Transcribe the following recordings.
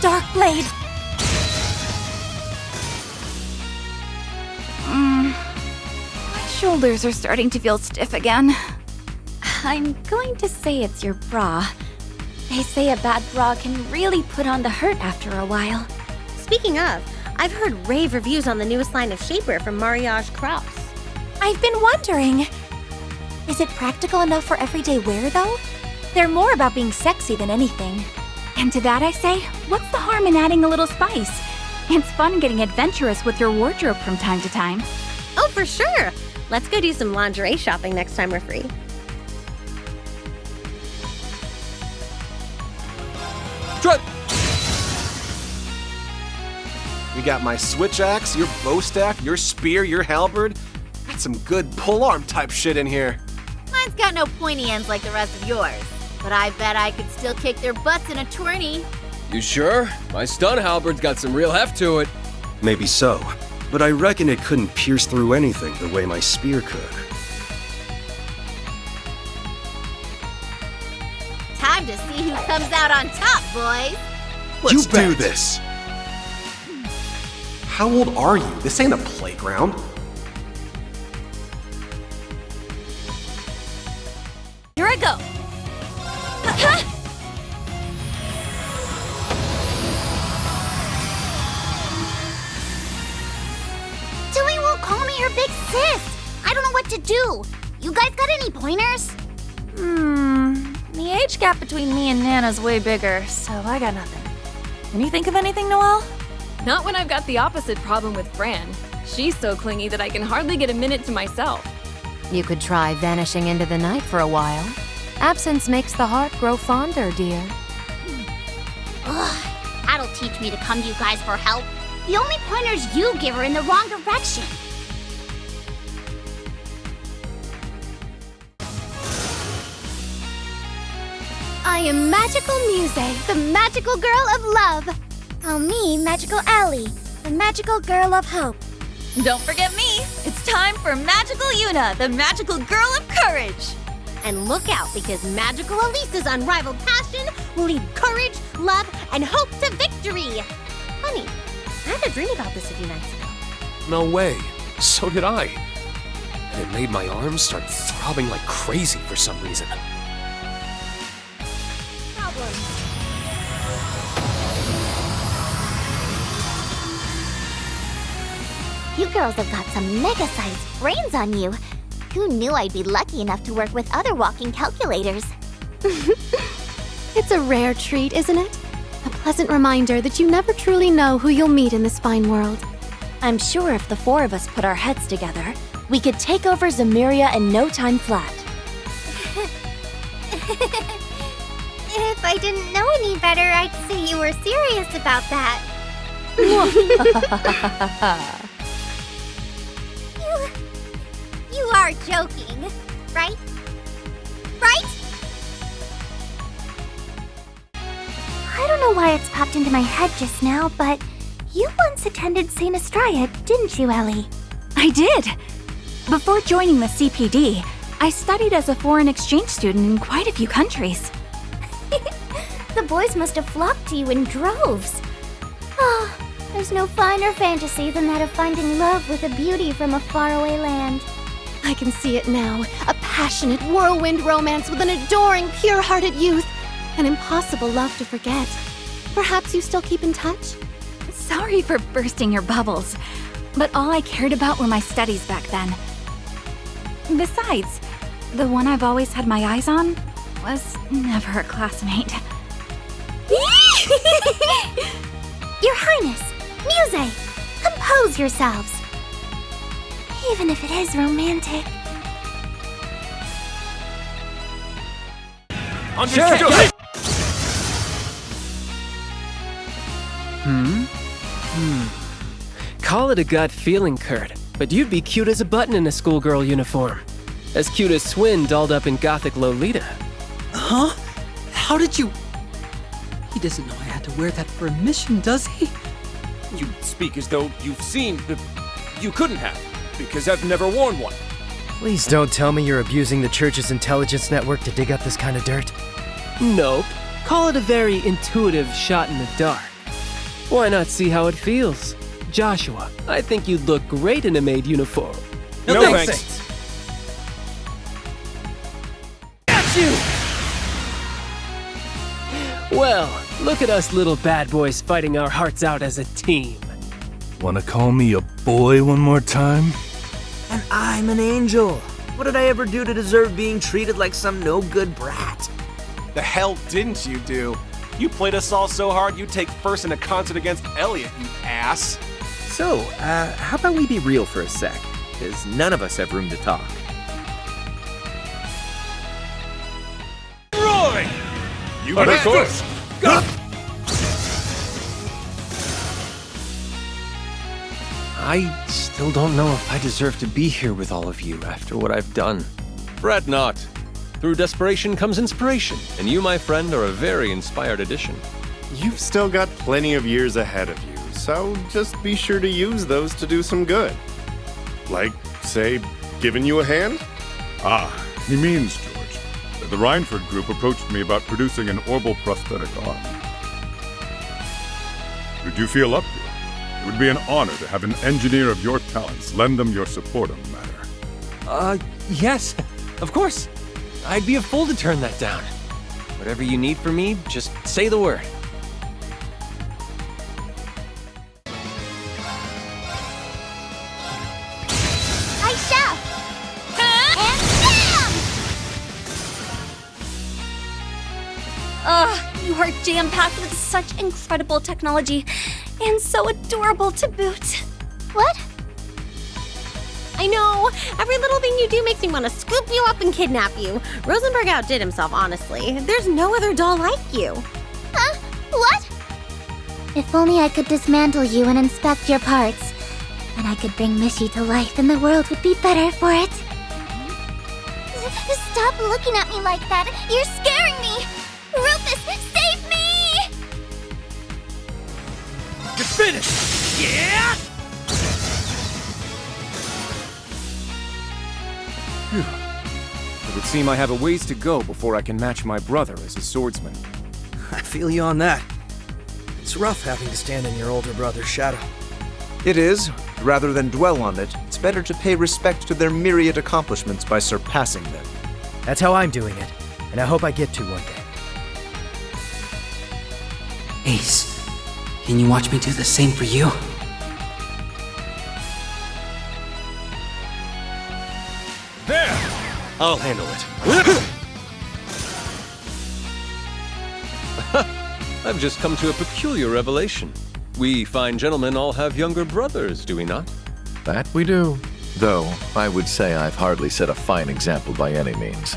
Dark Blade! My shoulders are starting to feel stiff again. I'm going to say it's your bra. They say a bad bra can really put on the hurt after a while. Speaking of, I've heard rave reviews on the newest line of shapewear from Mariage Krause. I've been wondering, is it practical enough for everyday wear, though? They're more about being sexy than anything. And to that I say, what's the harm in adding a little spice? It's fun getting adventurous with your wardrobe from time to time. Oh, for sure! Let's go do some lingerie shopping next time we're free. We got my switch axe, your bow staff, your spear, your halberd. Got some good polearm type shit in here. Mine's got no pointy ends like the rest of yours, but I bet I could still kick their butts in a tourney. You sure? My stun halberd's got some real heft to it. Maybe so, but I reckon it couldn't pierce through anything the way my spear could. Time to see who comes out on top, boys. Let's do this. How old are you? This ain't a playground. Here I go! Tilly won't call me her big sis. I don't know what to do. You guys got any pointers? The age gap between me and Nana's way bigger, so I got nothing. Can you think of anything, Noelle? Not when I've got the opposite problem with Fran. She's so clingy that I can hardly get a minute to myself. You could try vanishing into the night for a while. Absence makes the heart grow fonder, dear. Ugh, that'll teach me to come to you guys for help. The only pointers you give are in the wrong direction. I am Magical Muse, the magical girl of love. Call me Magical Allie, the magical girl of hope. Don't forget me! It's time for Magical Yuna, the magical girl of courage! And look out, because Magical Elisa's unrivaled passion will lead courage, love, and hope to victory! Funny, I had a dream about this a few nights ago. No way. So did I. And it made my arms start throbbing like crazy for some reason. You girls have got some mega-sized brains on you. Who knew I'd be lucky enough to work with other walking calculators? It's a rare treat, isn't it? A pleasant reminder that you never truly know who you'll meet in this fine world. I'm sure if the four of us put our heads together, we could take over Zamiria in no time flat. If I didn't know any better, I'd say you were serious about that. You are joking, right? Right? I don't know why it's popped into my head just now, but you once attended St. Estrella, didn't you, Ellie? I did! Before joining the CPD, I studied as a foreign exchange student in quite a few countries. The boys must have flocked to you in droves. Oh, there's no finer fantasy than that of finding love with a beauty from a faraway land. I can see it now. A passionate whirlwind romance with an adoring, pure-hearted youth. An impossible love to forget. Perhaps you still keep in touch? Sorry for bursting your bubbles, but all I cared about were my studies back then. Besides, the one I've always had my eyes on was never a classmate. Your Highness, Muse, compose yourselves. Even if it is romantic. Call it a gut feeling, Kurt, but you'd be cute as a button in a schoolgirl uniform. As cute as Swin dolled up in gothic Lolita. Huh? How did you... He doesn't know I had to wear that for a mission, does he? You speak as though you've seen the... You couldn't have, because I've never worn one. Please don't tell me you're abusing the church's intelligence network to dig up this kind of dirt. Nope. Call it a very intuitive shot in the dark. Why not see how it feels? Joshua, I think you'd look great in a maid uniform. No thanks. Got you! Well, look at us little bad boys fighting our hearts out as a team. Wanna call me a boy one more time? And I'm an angel. What did I ever do to deserve being treated like some no-good brat? The hell didn't you do? You played us all so hard you'd take first in a concert against Elliot, you ass. So, how about we be real for a sec? Because none of us have room to talk. Roy! You Of course. Go! I still don't know if I deserve to be here with all of you after what I've done. Fret not. Through desperation comes inspiration, and you, my friend, are a very inspired addition. You've still got plenty of years ahead of you, so just be sure to use those to do some good. Like, say, giving you a hand? Ah, he means, George. The Rhineford group approached me about producing an orbital prosthetic arm. Would you feel up to it? It would be an honor to have an engineer of your talents lend them your support on the matter. Yes, of course. I'd be a fool to turn that down. Whatever you need from me, just say the word. I shall! Ugh, you are jam-packed with such incredible technology, and so adorable to boot. What? I know! Every little thing you do makes me want to scoop you up and kidnap you. Rosenberg outdid himself, honestly. There's no other doll like you. Huh? What? If only I could dismantle you and inspect your parts. Then I could bring Mishy to life and the world would be better for it. Stop looking at me like that! You're scaring me! Rufus, save me! You're finished! Yeah! It would seem I have a ways to go before I can match my brother as a swordsman. I feel you on that. It's rough having to stand in your older brother's shadow. It is. Rather than dwell on it, it's better to pay respect to their myriad accomplishments by surpassing them. That's how I'm doing it, and I hope I get to one day. Ace, can you watch me do the same for you? There! I'll handle it. I've just come to a peculiar revelation. We fine gentlemen all have younger brothers, do we not? That we do. Though, I would say I've hardly set a fine example by any means.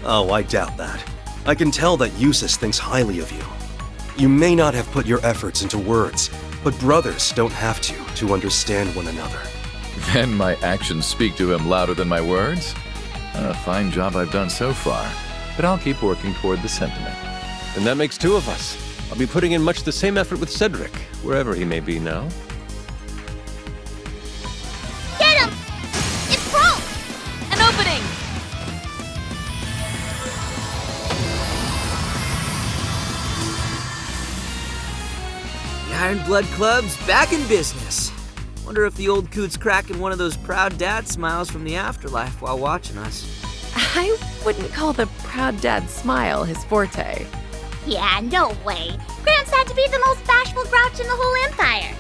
Oh, I doubt that. I can tell that Eustace thinks highly of you. You may not have put your efforts into words, but brothers don't have to understand one another. Then my actions speak to him louder than my words? A fine job I've done so far, but I'll keep working toward the sentiment. And that makes two of us. I'll be putting in much the same effort with Cedric, wherever he may be now. Get him! It's broke! An opening! The Iron Blood Club's back in business. Wonder if the old coot's cracking one of those proud dad smiles from the afterlife while watching us. I wouldn't call the proud dad smile his forte. Yeah, no way. Gramps had to be the most bashful grouch in the whole empire.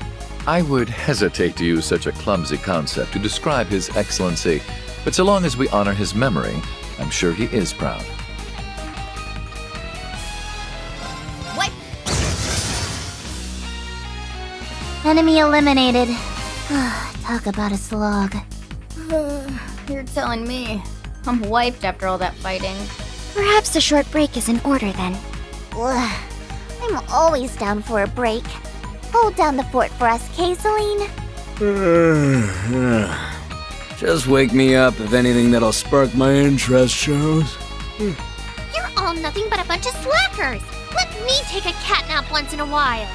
I would hesitate to use such a clumsy concept to describe His Excellency, but so long as we honor his memory, I'm sure he is proud. What? Enemy eliminated. Talk about a slog. You're telling me. I'm wiped after all that fighting. Perhaps a short break is in order then. Ugh, I'm always down for a break. Hold down the fort for us, Celine. Just wake me up if anything that'll spark my interest shows. You're all nothing but a bunch of slackers. Let me take a catnap once in a while.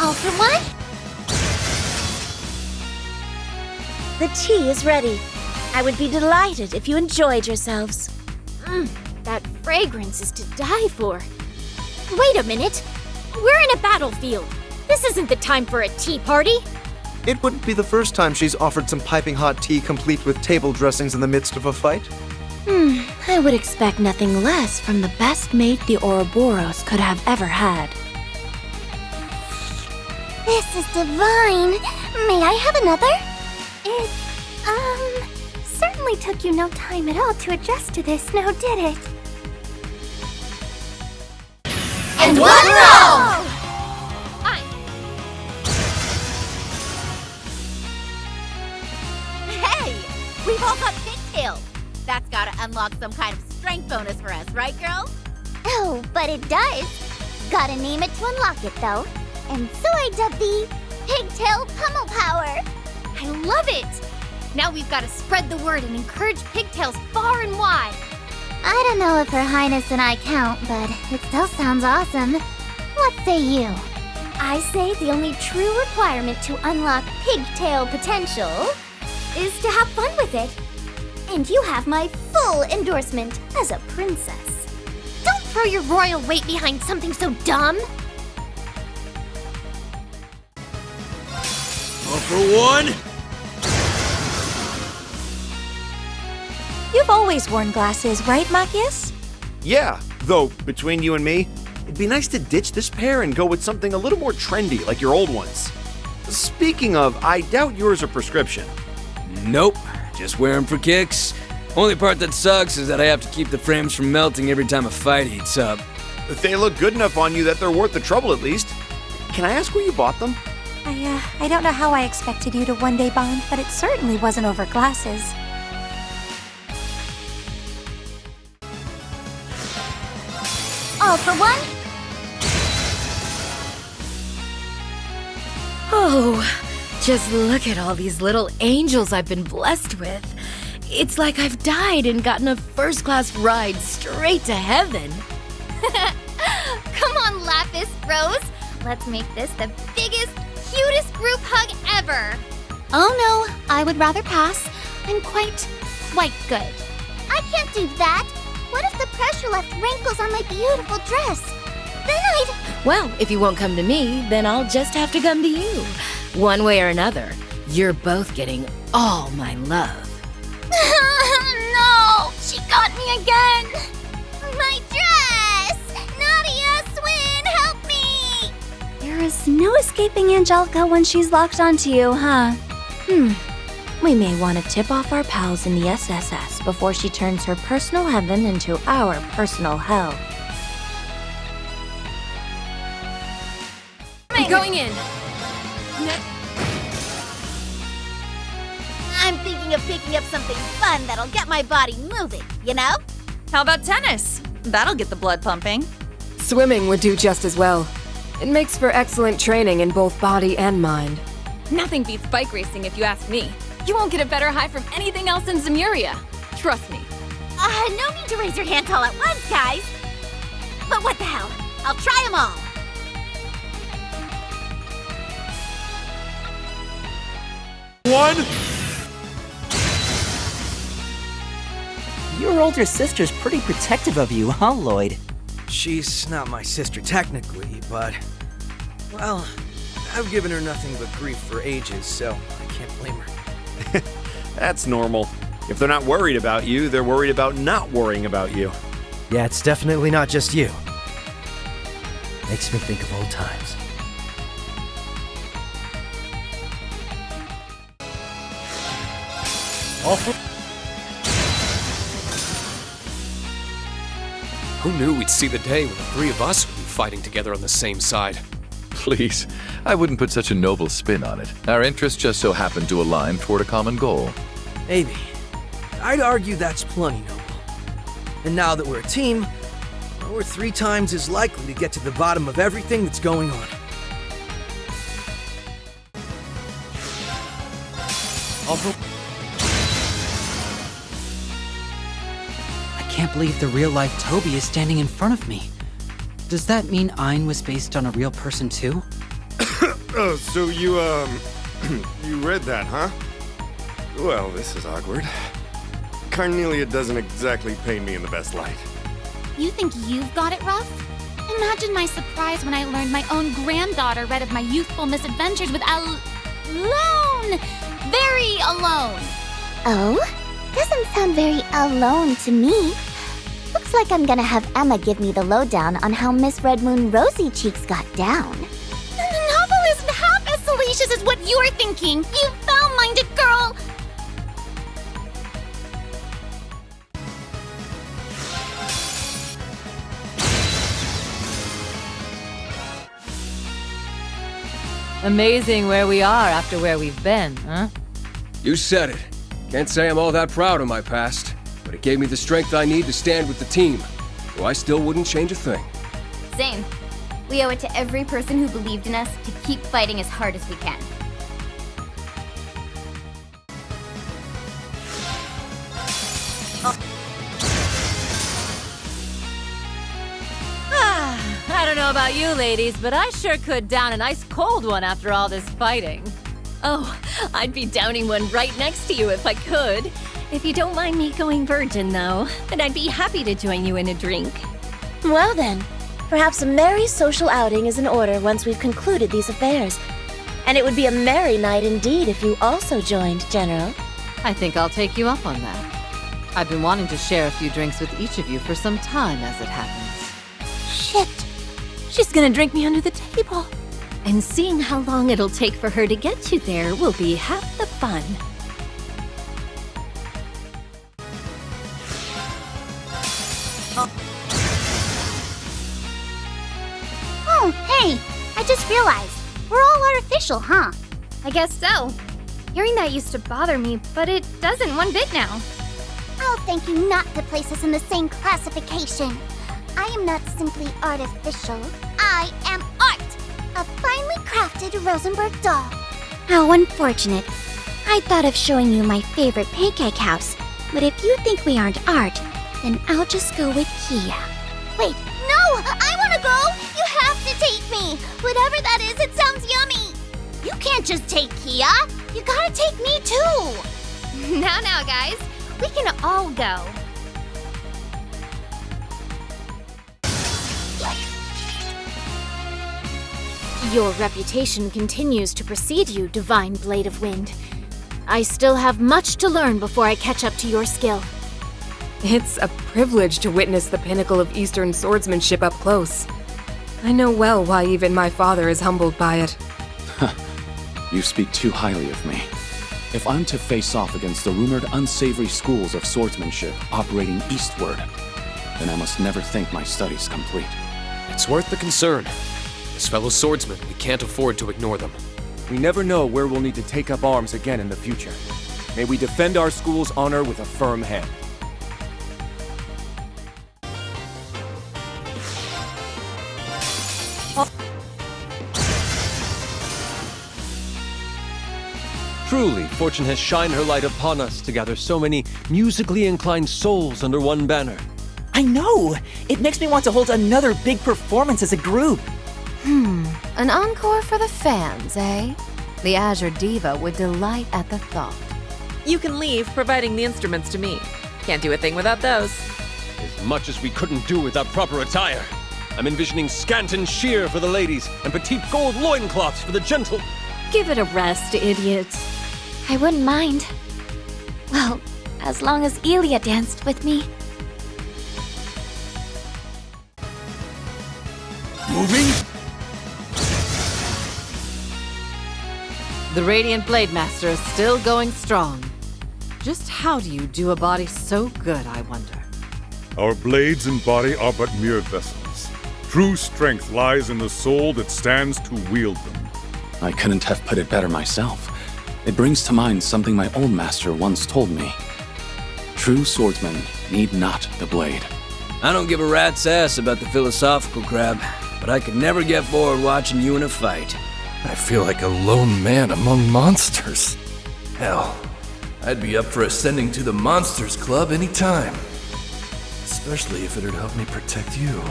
All for one? The tea is ready. I would be delighted if you enjoyed yourselves. That fragrance is to die for. Wait a minute. We're in a battlefield. This isn't the time for a tea party. It wouldn't be the first time she's offered some piping hot tea complete with table dressings in the midst of a fight. I would expect nothing less from the best mate the Ouroboros could have ever had. This is divine. May I have another? It, certainly took you no time at all to adjust to this, now did it? And one roll! Hey! We've all got pigtails! That's gotta unlock some kind of strength bonus for us, right, girl? Oh, but it does. Gotta name it to unlock it, though. And so I dubbed the Pigtail Pummel Power. I love it! Now we've got to spread the word and encourage pigtails far and wide. I don't know if Her Highness and I count, but it still sounds awesome. What say you? I say the only true requirement to unlock pigtail potential is to have fun with it. And you have my full endorsement as a princess. Don't throw your royal weight behind something so dumb. All for one. You've always worn glasses, right, Machias? Yeah, though, between you and me, it'd be nice to ditch this pair and go with something a little more trendy, like your old ones. Speaking of, I doubt yours are prescription. Nope, just wear them for kicks. Only part that sucks is that I have to keep the frames from melting every time a fight heats up. They look good enough on you that they're worth the trouble at least. Can I ask where you bought them? I don't know how I expected you to one day bond, but it certainly wasn't over glasses. All for one? Oh, just look at all these little angels I've been blessed with. It's like I've died and gotten a first-class ride straight to heaven. Come on, Lapis Bros. Let's make this the biggest, cutest group hug ever. Oh no, I would rather pass. I'm quite good. I can't do that. What if the pressure left wrinkles on my beautiful dress? Then I'd... Well, if you won't come to me, then I'll just have to come to you. One way or another, you're both getting all my love. No! She got me again! My dress! Nadia, Swin, help me! There is no escaping Angelica when she's locked onto you, huh? We may want to tip off our pals in the SSS before she turns her personal heaven into our personal hell. I'm going in. I'm thinking of picking up something fun that'll get my body moving, you know? How about tennis? That'll get the blood pumping. Swimming would do just as well. It makes for excellent training in both body and mind. Nothing beats bike racing if you ask me. You won't get a better high from anything else in Zemuria. Trust me. No need to raise your hands all at once, guys. But what the hell? I'll try them all. One. Your older sister's pretty protective of you, huh, Lloyd? She's not my sister technically, but... well, I've given her nothing but grief for ages, so I can't blame her. That's normal. If they're not worried about you, they're worried about not worrying about you. Yeah, it's definitely not just you. Makes me think of old times. Who knew we'd see the day when the three of us would be fighting together on the same side? Please, I wouldn't put such a noble spin on it. Our interests just so happen to align toward a common goal. Maybe. I'd argue that's plenty noble. And now that we're a team, we're 3 times as likely to get to the bottom of everything that's going on. I can't believe the real-life Toby is standing in front of me. Does that mean Ein was based on a real person too? Oh, so you, you read that, huh? Well, this is awkward. Carnelia doesn't exactly paint me in the best light. You think you've got it rough? And imagine my surprise when I learned my own granddaughter read of my youthful misadventures with alone. Very alone. Oh? Doesn't sound very alone to me. Looks like I'm gonna have Emma give me the lowdown on how Miss Red Moon Rosy Cheeks got down. The novel isn't half as salacious as what you're thinking, you foul-minded girl! Amazing where we are after where we've been, huh? You said it. Can't say I'm all that proud of my past, but it gave me the strength I need to stand with the team. So I still wouldn't change a thing. Same. We owe it to every person who believed in us to keep fighting as hard as we can. I don't know about you ladies, but I sure could down an ice cold one after all this fighting. Oh, I'd be downing one right next to you if I could. If you don't mind me going virgin, though, then I'd be happy to join you in a drink. Well then, perhaps a merry social outing is in order once we've concluded these affairs. And it would be a merry night indeed if you also joined, General. I think I'll take you up on that. I've been wanting to share a few drinks with each of you for some time, as it happens. Shit! She's gonna drink me under the table. And seeing how long it'll take for her to get you there will be half the fun. Oh, hey! I just realized, we're all artificial, huh? I guess so. Hearing that used to bother me, but it doesn't one bit now. I'll thank you not to place us in the same classification. I am not simply artificial. I am art! A finely crafted Rosenberg doll. How unfortunate. I thought of showing you my favorite pancake house, but if you think we aren't art, then I'll just go with Kia. Wait, no! I wanna go! You have to take me! Whatever that is, it sounds yummy! You can't just take Kia! You gotta take me too! Now, guys. We can all go. Your reputation continues to precede you, Divine Blade of Wind. I still have much to learn before I catch up to your skill. It's a privilege to witness the pinnacle of Eastern swordsmanship up close. I know well why even my father is humbled by it. You speak too highly of me. If I'm to face off against the rumored unsavory schools of swordsmanship operating eastward, then I must never think my studies complete. It's worth the concern. As fellow swordsmen, we can't afford to ignore them. We never know where we'll need to take up arms again in the future. May we defend our school's honor with a firm hand. Truly, fortune has shined her light upon us to gather so many musically inclined souls under one banner. I know! It makes me want to hold another big performance as a group. An encore for the fans, eh? The Azure Diva would delight at the thought. You can leave, providing the instruments to me. Can't do a thing without those. As much as we couldn't do without proper attire. I'm envisioning scant and sheer for the ladies, and petite gold loincloths for the gentle. Give it a rest, idiot. I wouldn't mind. Well, as long as Elia danced with me. Moving? The Radiant Blade Master is still going strong. Just how do you do a body so good, I wonder? Our blades and body are but mere vessels. True strength lies in the soul that stands to wield them. I couldn't have put it better myself. It brings to mind something my old master once told me. True swordsmen need not the blade. I don't give a rat's ass about the philosophical crap, but I could never get bored watching you in a fight. I feel like a lone man among monsters. Hell, I'd be up for ascending to the Monsters Club any time. Especially if it'd help me protect you.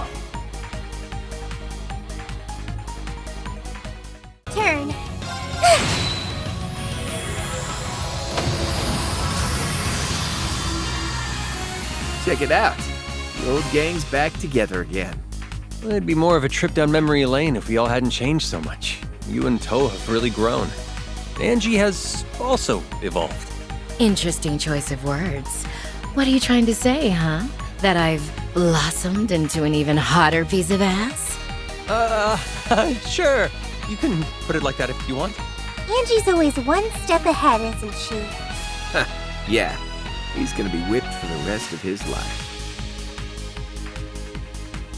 Turn. Check it out. The old gang's back together again. Well, it'd be more of a trip down memory lane if we all hadn't changed so much. You and Toe have really grown. Angie has also evolved. Interesting choice of words. What are you trying to say, huh? That I've blossomed into an even hotter piece of ass? Sure. You can put it like that if you want. Angie's always one step ahead, isn't she? Yeah, he's gonna be whipped for the rest of his life.